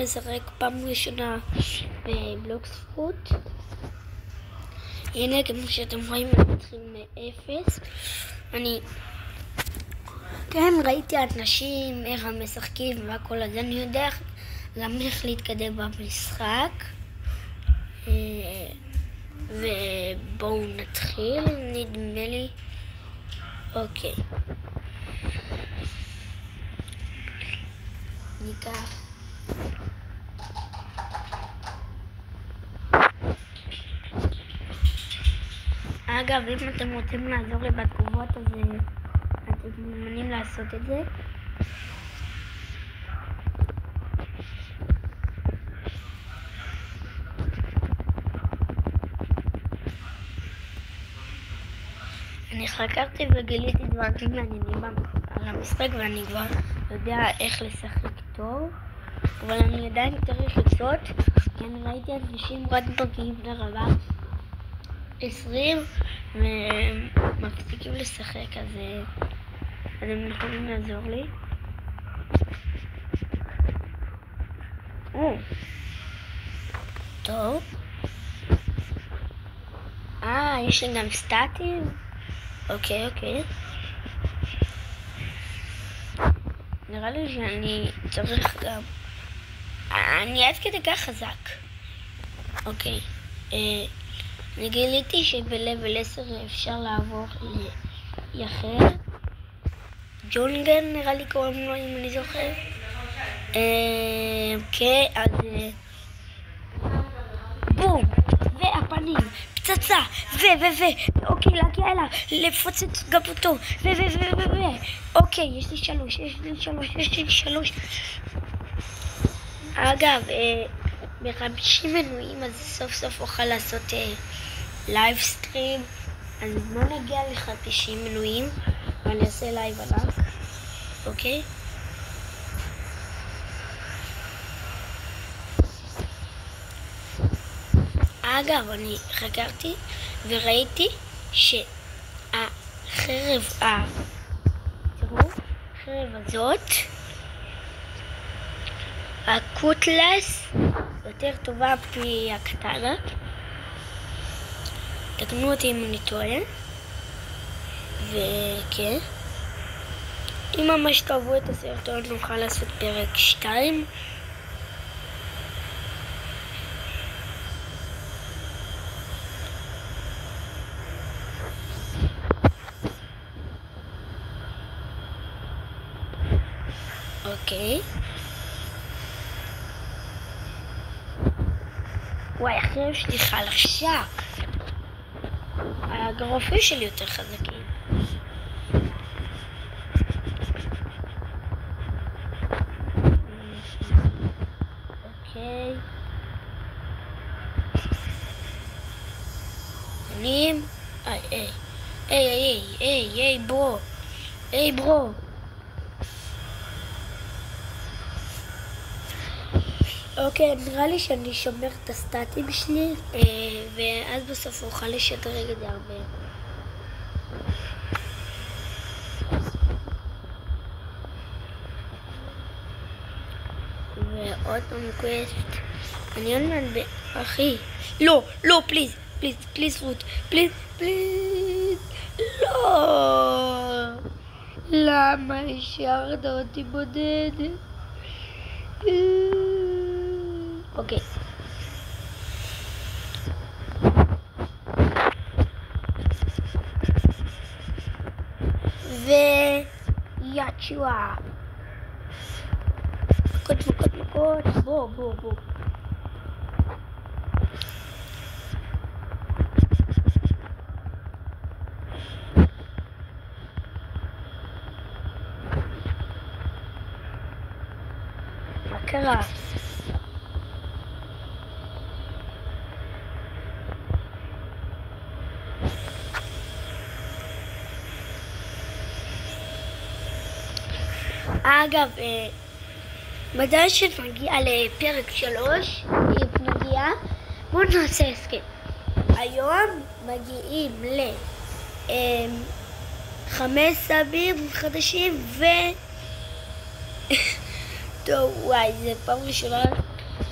לשחק פעם ראשונה בבלוקספוט. הנה, כמו שאתם רואים, אני מתחיל מאפס. כן, ראיתי אנשים, איך הם משחקים והכל, אז אני יודע גם איך להתקדם במשחק. ובואו נתחיל, נדמה לי. אוקיי. ניקח. אגב, אם אתם רוצים לעזור לי בתגובות, אז אתם מוזמנים לעשות את זה. אני חקרתי וגיליתי דברים מעניינים על המשחק, ואני כבר יודע איך לשחק טוב, אבל אני עדיין צריך לצות, כי אני ראיתי אנשים רק מגיעים לרמה 20 ומפסיקים לשחק, אז הם יכולים לעזור לי. טוב. יש לי גם סטטים? אוקיי. נראה לי שאני צריך גם... אני עד כדי כך חזק. אוקיי. אני גיליתי שבלבל 10 אפשר לעבור ליחד. ג'ונגן נראה לי קוראים לו, אם אני זוכר. אוקיי, אז... בום! והפנים, פצצה, אוקיי, להגיע אליו, לפוצץ גם אותו, אוקיי, יש לי 3. אגב, ב50 מנויים, אז סוף סוף אוכל לעשות לייב סטרים, אז בוא נגיע ל50 מנויים, ואני אעשה לייב עליו, אוקיי? אגב, אני חקרתי וראיתי שהחרב, תראו, החרב הזאת, הקוטלס, יותר טובה פי הקטנה. תקנו אותי אם אני טועה. וכן, אם ממש תאהבו את הסרטון נוכל לעשות פרק 2. אוקיי. וואי, החרב שלי חלשה. הגרופים שלי יותר חזקים. אוקיי. היי, ברו. אוקיי, נראה לי שאני שומר את הסטטים שלי, ואז בסוף אוכל לשדרג את זה הרבה. ועוד פעם קווסט. אני עוד מעט אחי. לא, פליז פרוט. פליז. לא. למה השארת אותי בודד? אוקיי. ויאצ'ואה. מכות. בוא. מה קרה? אגב, מתי שנגיע לפרק 3, בואו נעשה הסכם. היום מגיעים ל5 סאבים חדשים טוב, וואי, זה פעם ראשונה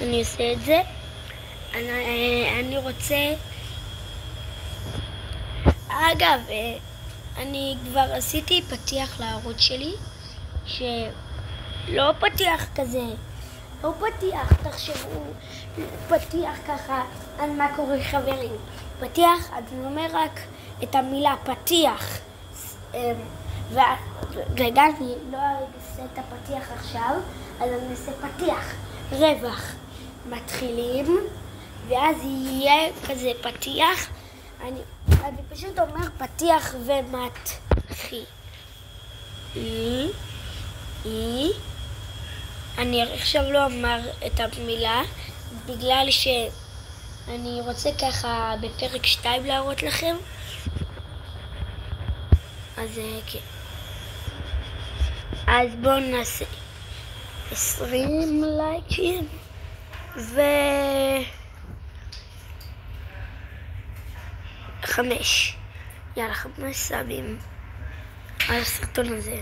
אני עושה את זה. אני רוצה... אגב, אני כבר עשיתי פתיח לערוץ שלי, שלא פתיח כזה, לא פתיח, תחשבו, פתיח ככה על מה קורה חברים. פתיח, אני אומר רק את המילה פתיח. ורגע, אני לא אעשה את הפתיח עכשיו, אז אני אעשה פתיח, רווח. מתחילים, ואז יהיה כזה פתיח. אני פשוט אומר פתיח ומתחיל. אני עכשיו לא אומר את המילה, בגלל שאני רוצה ככה בפרק 2 להראות לכם. אז כן. אז בואו נעשה 20 לייקים ו5. יאללה, 5 סאבים על הסרטון הזה.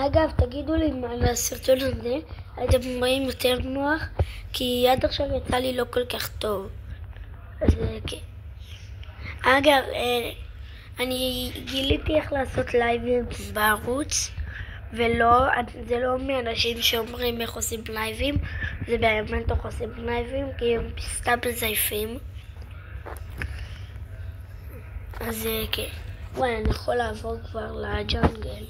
אגב, תגידו לי מה לסרטון הזה, אתם רואים יותר נוח, כי עד עכשיו יצא לי לא כל כך טוב. אז כן. אגב, אני גיליתי איך לעשות לייבים בערוץ, ולא, זה לא מאנשים שאומרים איך עושים לייבים, זה באמת איך עושים לייבים, כי הם סתם מזייפים. אז כן. וואי, אני יכול לעבור כבר לג'אנגל.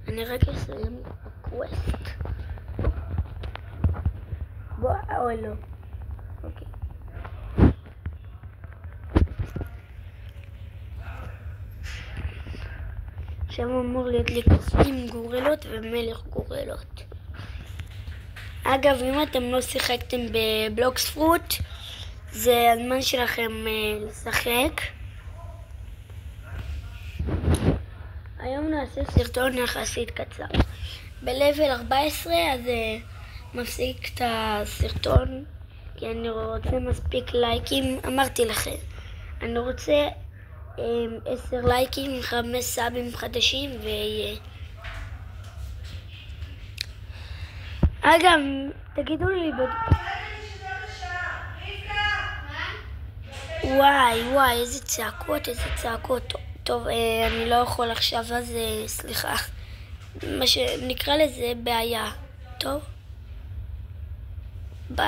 אני רק אסיים הקווסט. בוא, או לא. אוקיי. שם אמור להיות לי קוסמים גורלות ומלך גורלות. אגב, אם אתם לא שיחקתם בבלוקספרוט, זה הזמן שלכם לשחק. היום נעשה סרטון יחסית קצר. בלבל 14 אז מפסיק את הסרטון, כי אני רוצה מספיק לייקים. אמרתי לכם, אני רוצה 10 לייקים, 5 סאבים חדשים ויהיה. אגב, תגידו לי וואי, איזה צעקות. טוב, אני לא יכול עכשיו, אז סליחה. מה שנקרא לזה בעיה. טוב? ביי.